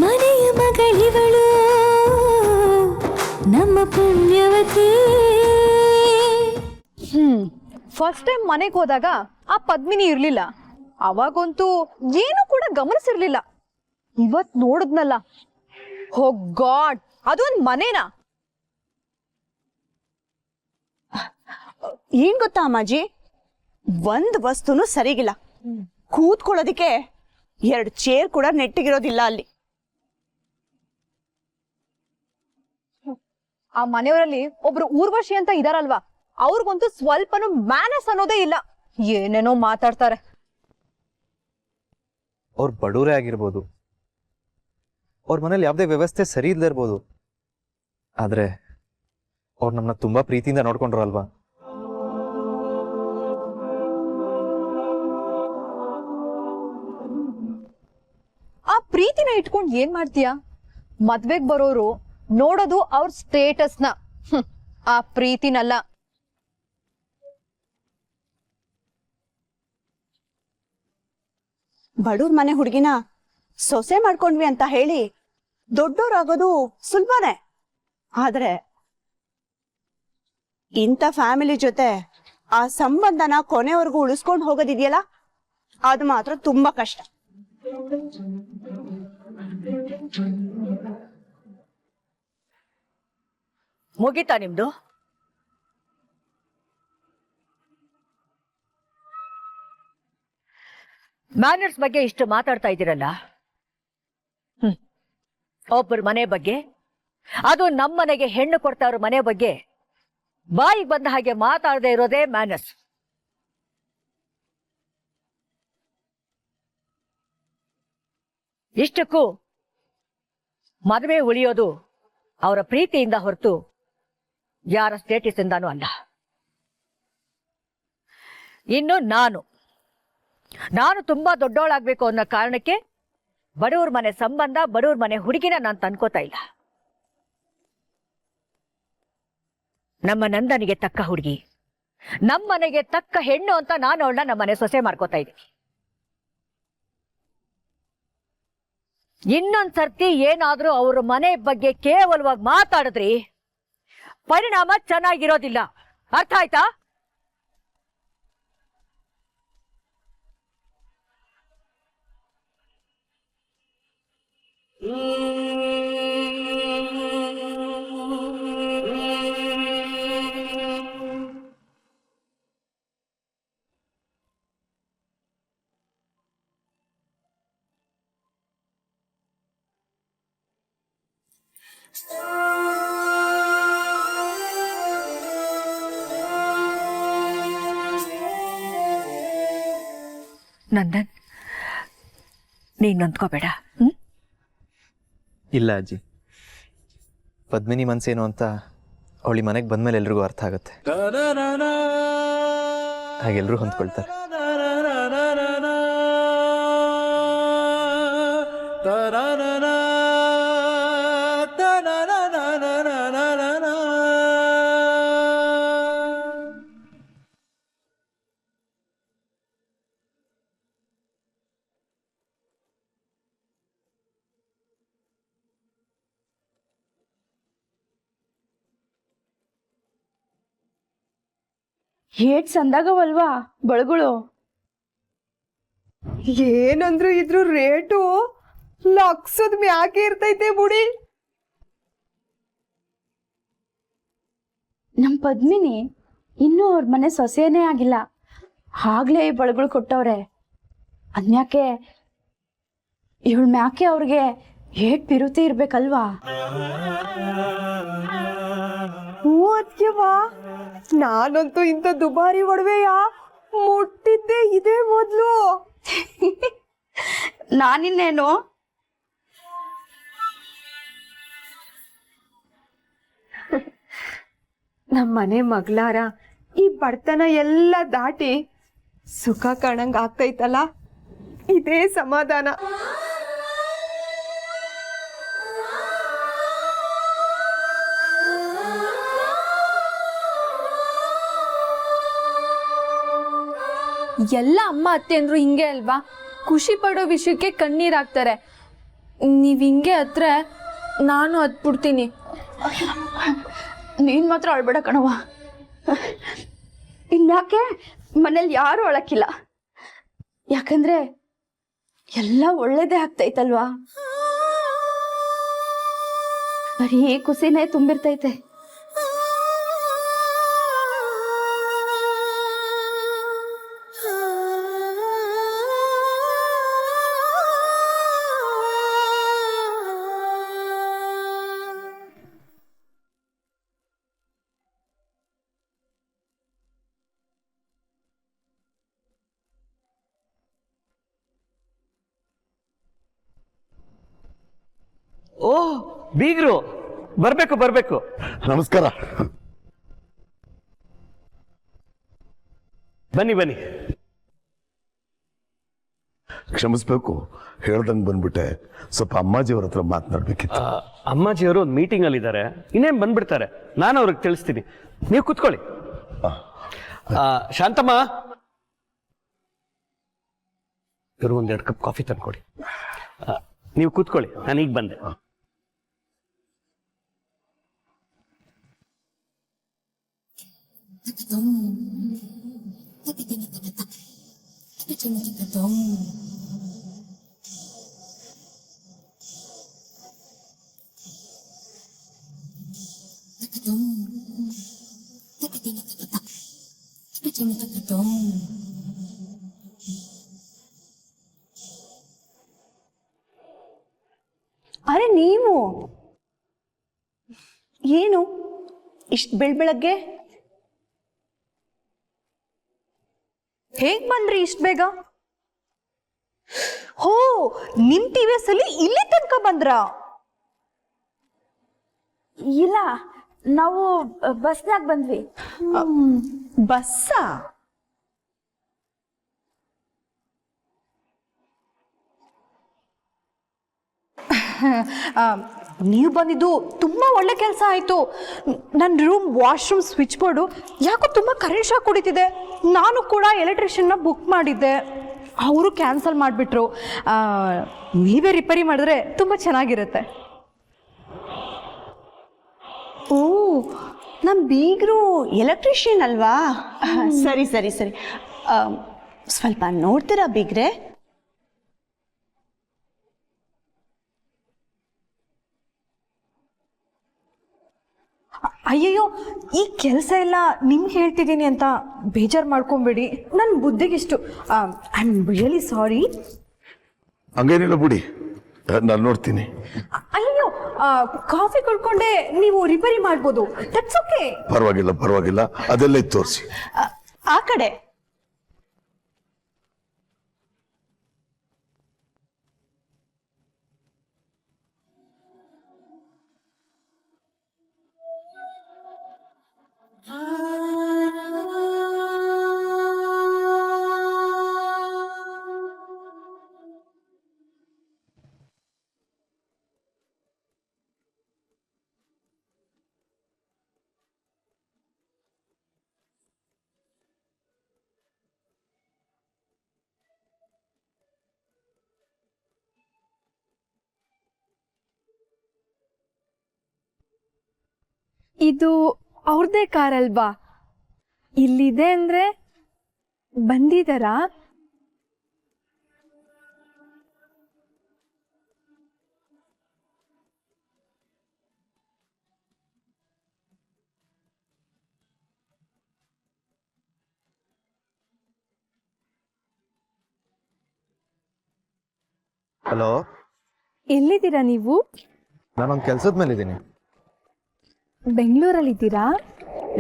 ಮನೆಯ ಮಗಳಿವಳು ನಮ್ಮ ಪುಣ್ಯವತಿ. First time ಮನೆಗೆ ಹೋದಾಗ ಆ ಪದ್ಮಿನಿ ಇರ್ಲಿಲ್ಲ. ಅವಾಗಂತೂ ಏನು ಕೂಡ ಗಮನಿಸಿರ್ಲಿಲ್ಲ. ಇವತ್ ನೋಡಿದ್ನಲ್ಲ, ಹೋ ಗಾಡ್, ಅದೊಂದ್ ಮನೇನಾ? ಏನ್ ಗೊತ್ತಾ ಅಮ್ಮಾಜಿ, ಒಂದ್ ವಸ್ತುನು ಸರಿಗಿಲ್ಲ. ಕೂತ್ಕೊಳ್ಳೋದಿಕ್ಕೆ 2 ಚೇರ್ ಕೂಡ ನೆಟ್ಟಿಗಿರೋದಿಲ್ಲ ಅಲ್ಲಿ. ಆ ಮನೆಯವರಲ್ಲಿ ಒಬ್ರು ಊರ್ವಶಿ ಅಂತ ಇದಾರಲ್ವಾ, ಅವ್ರಿಗಂತೂ ಸ್ವಲ್ಪನೂ ಮ್ಯಾನಸ್ ಅನ್ನೋದೇ ಇಲ್ಲ. ಏನೇನೋ ಮಾತಾಡ್ತಾರೆ. ಅವ್ರು ಬಡವರೇ ಆಗಿರ್ಬೋದು, ಅವ್ರ ಮನೇಲಿ ಯಾವುದೇ ವ್ಯವಸ್ಥೆ ಸರಿ ಇಲ್ಲದೆ ಇರ್ಬೋದು, ಆದ್ರೆ ಅವ್ರು ನಮ್ಮನ್ನ ತುಂಬಾ ಪ್ರೀತಿಯಿಂದ ನೋಡ್ಕೊಂಡ್ರು ಅಲ್ವಾ. ಆ ಪ್ರೀತಿನ ಇಟ್ಕೊಂಡು ಏನ್ ಮಾಡ್ತೀಯ? ಮದ್ವೆಗ್ ಬರೋರು ನೋಡೋದು ಅವ್ರ ಸ್ಟೇಟಸ್ನ, ಆ ಪ್ರೀತಿನಲ್ಲ. ಬಡವ್ರ ಮನೆ ಹುಡುಗಿನ ಸೊಸೆ ಮಾಡ್ಕೊಂಡ್ವಿ ಅಂತ ಹೇಳಿ ದೊಡ್ಡೋರಾಗೋದು ಸುಲಭನೇ. ಆದ್ರೆ ಇಂಥ ಫ್ಯಾಮಿಲಿ ಜೊತೆ ಆ ಸಂಬಂಧನ ಕೊನೆವರೆಗೂ ಉಳಿಸ್ಕೊಂಡು ಹೋಗೋದಿದೆಯಲ್ಲ, ಅದು ಮಾತ್ರ ತುಂಬಾ ಕಷ್ಟ. ಮುಗಿತಾ ನಿಮ್ದು? ಮ್ಯಾನರ್ಸ್ ಬಗ್ಗೆ ಇಷ್ಟು ಮಾತಾಡ್ತಾ ಇದ್ದೀರಲ್ಲ, ಒಬ್ಬರ ಮನೆ ಬಗ್ಗೆ, ಅದು ನಮ್ಮನೆಗೆ ಹೆಣ್ಣು ಕೊಡ್ತಾ ಇರೋ ಮನೆ ಬಗ್ಗೆ ಬಾಯಿಗೆ ಬಂದ ಹಾಗೆ ಮಾತಾಡದೆ ಇರೋದೇ ಮ್ಯಾನರ್ಸ್. ಇಷ್ಟಕ್ಕೂ ಮದುವೆ ಉಳಿಯೋದು ಅವರ ಪ್ರೀತಿಯಿಂದ ಹೊರತು ಯಾರ ಸ್ಟೇಟಸ್ ಇಂದಾನೂ ಅಲ್ಲ. ಇನ್ನು ನಾನು ತುಂಬಾ ದೊಡ್ಡವಳಾಗ್ಬೇಕು ಅನ್ನೋ ಕಾರಣಕ್ಕೆ ಬಡವ್ರ ಮನೆ ಸಂಬಂಧ, ಬಡವ್ರ ಮನೆ ಹುಡುಗಿನ ನಾನು ತಂದ್ಕೋತಾ ಇಲ್ಲ. ನಮ್ಮ ನಂದನಿಗೆ ತಕ್ಕ ಹುಡುಗಿ, ನಮ್ಮನೆಗೆ ತಕ್ಕ ಹೆಣ್ಣು ಅಂತ ನಾನು ಅವಳನ್ನ ನಮ್ಮನೆ ಸೊಸೆ ಮಾಡ್ಕೋತಾ ಇದ್ದೀನಿ. ಇನ್ನೊಂದ್ಸರ್ತಿ ಏನಾದ್ರೂ ಅವ್ರ ಮನೆ ಬಗ್ಗೆ ಕೇವಲವಾಗಿ ಮಾತಾಡಿದ್ರಿ ಪರಿಣಾಮ ಚೆನ್ನಾಗಿರೋದಿಲ್ಲ. ಅರ್ಥ ಆಯ್ತಾ? ನಂದನ್, ನೀನ್ ನೊಂದ್ಕೋಬೇಡ. ಇಲ್ಲ ಅಜ್ಜಿ, ಪದ್ಮಿನಿ ಮನ್ಸೇನು ಅಂತ ಅವಳಿ ಮನೆಗೆ ಬಂದ್ಮೇಲೆ ಎಲ್ರಿಗೂ ಅರ್ಥ ಆಗುತ್ತೆ. ಹಾಗೆಲ್ರೂ ಹೊಂದ್ಕೊಳ್ತಾರೆ. ಏಟ್ ಸಂದಾಗವಲ್ವಾ ಬಳಗಳು. ಏನಂದ್ರು ಇದ್ರ ರೇಟು ಲಕ್ಷದ ಮ್ಯಾಕೆ ಇರ್ತೈತೆ ಬುಡಿ. ನಮ್ ಪದ್ಮಿನಿ ಇನ್ನೂ ಅವ್ರ ಮನೆ ಸೊಸೆನೇ ಆಗಿಲ್ಲ, ಆಗ್ಲೇ ಬಳಗಳು ಕೊಟ್ಟವ್ರೆ. ಅನ್ಯಾಕೆ ಇವಳ ಮ್ಯಾಕೆ ಅವ್ರಿಗೆ ಏಟ್ ಪಿರುತಿ ಇರ್ಬೇಕಲ್ವಾ. ನಾನಂತೂ ಇಂಥ ದುಬಾರಿ ಒಡವೆಯ ಮುಟ್ಟಿದ್ದೆ ಇದೇ ಮೊದ್ಲು. ನಾನಿನ್ನೇನು ನಮ್ಮನೆ ಮಗ್ಲಾರ ಈ ಬಡತನ ಎಲ್ಲ ದಾಟಿ ಸುಖ ಕಾಣಂಗ್ ಆಗ್ತೈತಲ್ಲ, ಇದೇ ಸಮಾಧಾನ. ಎಲ್ಲ ಅಮ್ಮ ಅತ್ತೆ ಅಂದ್ರು ಹಿಂಗೆ ಅಲ್ವಾ, ಖುಷಿ ಪಡೋ ವಿಷಯಕ್ಕೆ ಕಣ್ಣೀರಾಗ್ತಾರೆ. ನೀವು ಹಿಂಗೆ ಹತ್ರ ನಾನು ಹತ್ಬಿಡ್ತೀನಿ. ನೀನ್ ಮಾತ್ರ ಅಳ್ಬೇಡ ಕಣವ. ಇನ್ಯಾಕೆ ಮನೇಲಿ ಯಾರು ಅಳಕ್ಕಿಲ್ಲ, ಯಾಕಂದ್ರೆ ಎಲ್ಲ ಒಳ್ಳೇದೇ ಆಗ್ತೈತಲ್ವಾ. ಬರೀ ಖುಷಿನೇ ತುಂಬಿರ್ತೈತೆ. ಓಹ್ ಬೀಗ್ರು, ಬರ್ಬೇಕು ಬರ್ಬೇಕು. ನಮಸ್ಕಾರ. ಬನ್ನಿ ಬನ್ನಿ. ಕ್ಷಮಿಸ್ಬೇಕು, ಹೇಳ್ದಂಗೆ ಬಂದ್ಬಿಟ್ಟೆ. ಸ್ವಲ್ಪ ಅಮ್ಮಾಜಿಯವ್ರ ಹತ್ರ ಮಾತನಾಡ್ಬೇಕಿತ್ತು. ಅಮ್ಮಾಜಿಯವರು ಒಂದು ಮೀಟಿಂಗ್ ಅಲ್ಲಿ ಇದ್ದಾರೆ, ಇನ್ನೇನು ಬಂದ್ಬಿಡ್ತಾರೆ. ನಾನು ಅವ್ರಿಗೆ ತಿಳಿಸ್ತೀನಿ, ನೀವು ಕೂತ್ಕೊಳ್ಳಿ. ಶಾಂತಮ್ಮ, ಇವರು ಒಂದೆರಡು ಕಪ್ ಕಾಫಿ ತಂದ್ಕೊಡಿ. ನೀವು ಕೂತ್ಕೊಳ್ಳಿ, ನಾನು ಈಗ ಬಂದೆ. ಅರೆ ನೀವು ಏನು ಇಷ್ಟು ಬೆಳಗ್ಗೆ? ಹೇಗ್ ಬಂದ್ರಿ ಇಷ್ಟ ಬೇಗ? ಹೋ, ನಿಮ್ TVS ಅಲ್ಲಿ ಇಲ್ಲಿ ತನಕ ಬಂದ್ರ? ಇಲ್ಲ, ನಾವು ಬಸ್ನಾಗ ಬಂದ್ವಿ. ಬಸ್ಸಾ? ನೀವು ಬಂದಿದ್ದು ತುಂಬಾ ಒಳ್ಳೆ ಕೆಲಸ ಆಯ್ತು. ನನ್ನ ರೂಮ್ ವಾಶ್ರೂಮ್ ಸ್ವಿಚ್ ಬೋರ್ಡು ಯಾಕೋ ತುಂಬಾ ಕರೆಂಟ್ ಶಾಕ್ ಹೊಡಿತಿದೆ. ನಾನು ಕೂಡ ಎಲೆಕ್ಟ್ರಿಷಿಯನ್ನ ಬುಕ್ ಮಾಡಿದ್ದೆ, ಅವರು ಕ್ಯಾನ್ಸಲ್ ಮಾಡಿಬಿಟ್ರು. ನೀವೇ ರಿಪೇರಿ ಮಾಡಿದ್ರೆ ತುಂಬ ಚೆನ್ನಾಗಿರುತ್ತೆ. ಓ, ನಮ್ಮ ಬೀಗರು ಎಲೆಕ್ಟ್ರಿಷಿಯನ್ ಅಲ್ವಾ? ಸರಿ ಸರಿ ಸರಿ. ಸ್ವಲ್ಪ ನೋಡ್ತೀರಾ ಬೀಗ್ರೆ? ಅಯ್ಯಯ್ಯೋ, ಈ ಕೆಲಸ ಎಲ್ಲ ನಿಮ್ಗೆ ಹೇಳ್ತಿದ್ದೀನಿ ಅಂತ ಬೇಜಾರು ಮಾಡ್ಕೊಂಬೇಡಿ. ನನ್ನ ಬುದ್ಧಿಗಿಷ್ಟು. I am really sorry. ಹಂಗೇನಿಲ್ಲ ಬಿಡಿ, ನಾನು ನೋಡ್ತೀನಿ. ಅಯ್ಯೋ, ಕಾಫಿ ಕುಡ್ಕೊಂಡೆ ನೀವು ರಿಪೇರಿ ಮಾಡ್ಬೋದು. That's okay. ಪರವಾಗಿಲ್ಲ ಪರವಾಗಿಲ್ಲ, ಅದೆಲ್ಲ ಇತ್ತು ತೋರಿಸಿ. ಆ ಕಡೆ. ಇದು ಅವ್ರದೇ ಕಾರ್ ಅಲ್ವಾ? ಇಲ್ಲಿದೆ ಅಂದ್ರೆ ಬಂದಿದಾರಾ? ಹಲೋ, ಎಲ್ಲಿದ್ದೀರಾ ನೀವು? ನಾನೊಂದು ಕೆಲ್ಸದ ಮೇಲೆ ಇದ್ದೀನಿ. ಬೆಂಗಳೂರಲ್ಲಿದ್ದೀರಾ?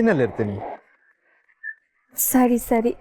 ಇನ್ನೆಲ್ಲಿರ್ತೀನಿ? ಸರಿ ಸರಿ.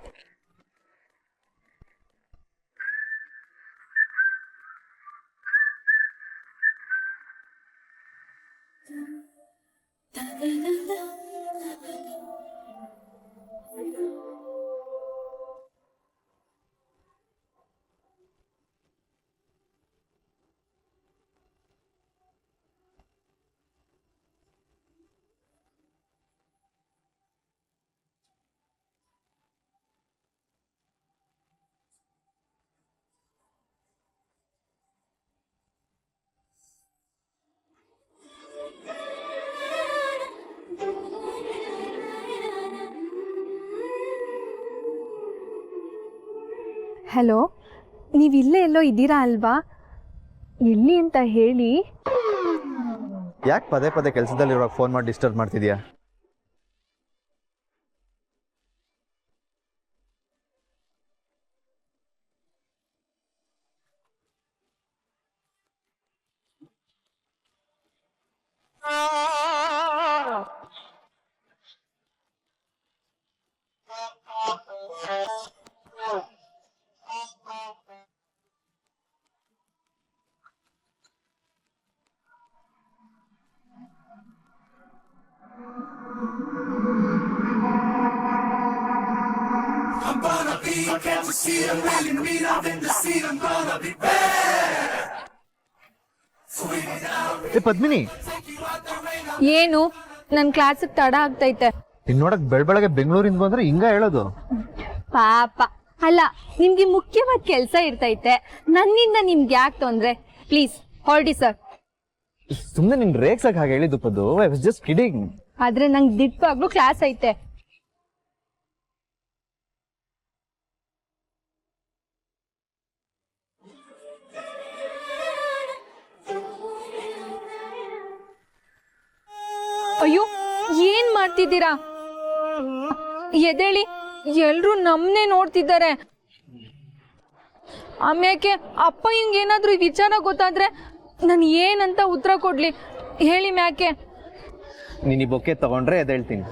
ಹಲೋ, ನೀವು ಇಲ್ಲೇ ಎಲ್ಲೋ ಇದ್ದೀರಾ ಅಲ್ವಾ? ಎಲ್ಲಿ ಅಂತ ಹೇಳಿ. ಯಾಕೆ ಪದೇ ಪದೇ ಕೆಲಸದಲ್ಲಿರುವಾಗ ಫೋನ್ ಮಾಡಿ ಡಿಸ್ಟರ್ಬ್ ಮಾಡ್ತಿದ್ಯಾ? ಪದ್ಮಿನಿ, ಏನು, ನನ್ನ ಕ್ಲಾಸಿಗೆ ತಡ ಆಗ್ತೈತೆ. ಇನ್ ನೋಡಕ್ ಬೆಳಗ್ಗೆ ಬೆಂಗಳೂರಿಂದ ಬಂದ್ರೆ ಹಿಂಗ ಹೇಳೋದು? ಪಾಪ ಅಲ್ಲ, ನಿಮ್ಗೆ ಮುಖ್ಯವಾದ ಕೆಲಸ ಇರ್ತೈತೆ, ನನ್ನಿಂದ ನಿಮ್ಗೆ ಯಾಕೆ ತೊಂದ್ರೆ? ಪ್ಲೀಸ್ ಹೊರಡಿ ಸರ್. ಸುಮ್ಮನೆ ನಿನ್ ರೇಕ್ಸಕ್ ಹಾಗೆ ಹೇಳಿದ್ದು Paddu. I was just kidding. ಆದ್ರೆ ನಂಗೆ ದಿಟ್ವಾಗ್ಲೂ ಕ್ಲಾಸ್ ಐತೆ. ಅಯ್ಯೋ, ಏನ್ ಮಾಡ್ತಿದ್ದೀರಾ? ಎದೇಳಿ, ಎಲ್ರು ನಮ್ನೆ ನೋಡ್ತಿದ್ದಾರೆ. ಆಮ್ಯಾಕೆ ಅಪ್ಪ ಹಿಂಗೇನಾದ್ರೂ ಈ ವಿಚಾರ ಗೊತ್ತಾದ್ರೆ ನಾನು ಏನಂತ ಉತ್ತರ ಕೊಡ್ಲಿ ಹೇಳಿ ಮ್ಯಾಕೆ? ನೀನ್ ಈ ಬೊಕ್ಕೆ ತಗೊಂಡ್ರೆ ಎದ್ದೇಳ್ತೀನಿ.